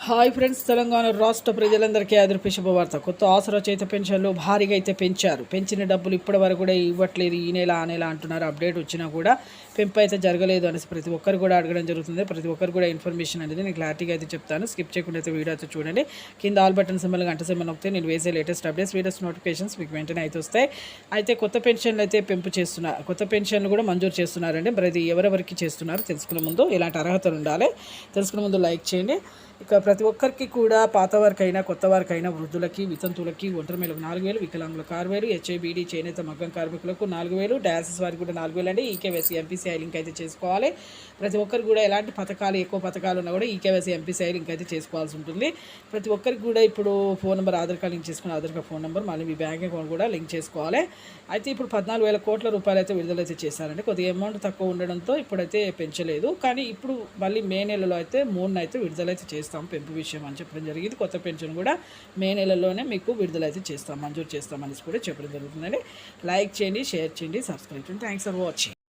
Hi friends, Telangana రాష్ట్ర ప్రజలందరికీ అదృప శుభవార్త. కొత్త ఆసరా చేత పెన్షన్లు భారీగా అయితే పెంచారు. పెంచిన డబ్బులు ఇప్పటి వరకు కూడా ఇవ్వట్లేదు, ఈ నెల ఆ నెల అంటున్నారు. అప్డేట్ వచ్చినా కూడా పెంపు అయితే జరగలేదు అనేసి ప్రతి ఒక్కరు కూడా అడగడం జరుగుతుంది. ప్రతి ఒక్కరు కూడా ఇన్ఫర్మేషన్ అనేది నేను క్లారిటీగా అయితే చెప్తాను. స్కిప్ చేయకుండా అయితే వీడియో అయితే చూడండి. కింద ఆల్ బటన్ సింబల్ గంట సింబల్ నొక్కితే నేను వేసే లేటెస్ట్ అప్డేట్స్ వీడియోస్ నోటిఫికేషన్స్ మీకు వెంటనే అయితే వస్తాయి. అయితే కొత్త పెన్షన్లు అయితే పెంపు చేస్తున్నారు. కొత్త పెన్షన్లు కూడా మంజూరు చేస్తున్నారండి. ప్రతి ఎవరెవరికి చేస్తున్నారు తెలుసుకునే ముందు ఇలాంటి అర్హతలు ఉండాలి. తెలుసుకునే ముందు లైక్ చేయండి. ఇక ప్రతి ఒక్కరికి కూడా పాత వారికైనా కొత్త వారికైనా వృద్ధులకి, వితంతువులకి, ఒంటరి మహిళలకు 4,000, వికలాంగులకు 6,000, హెచ్ఐబీడీ చేనేత మగ్గం కార్మికులకు 4,000, డయాలసిస్ వారికి కూడా 4,000 అండి. ఈకేవైసీ ఎంపీసీఐ లింక్ అయితే చేసుకోవాలి. ప్రతి ఒక్కరు కూడా ఎలాంటి పథకాలు ఎక్కువ పథకాలు ఉన్నా కూడా ఈకేవైసీ ఎంపీసీఐ లింక్ అయితే చేసుకోవాల్సి ఉంటుంది. ప్రతి ఒక్కరికి కూడా ఇప్పుడు phone number, Aadhaar card link చేసుకుని ఆధార్ కార్డు ఫోన్ నెంబర్, మళ్ళీ మీ బ్యాంక్ అకౌంట్ కూడా లింక్ చేసుకోవాలి. అయితే ఇప్పుడు 14,000 కోట్ల రూపాయలు అయితే విడుదలైతే చేశారండి. కొద్దిగా అమౌంట్ తక్కువ ఉండడంతో ఇప్పుడైతే పెంచలేదు. కానీ ఇప్పుడు మళ్ళీ మే నెలలో అయితే 3 అయితే విడుదలైతే చేస్తాం పెంపు విషయం అని చెప్పడం జరిగింది. కొత్త పెన్షన్ కూడా మే నెలలోనే మీకు విడుదలైతే చేస్తాం, మంజూరు చేస్తామని కూడా చెప్పడం జరుగుతుందండి. లైక్ చేయండి, షేర్ చేయండి, సబ్స్క్రైబ్ చేయండి. Thanks for watching.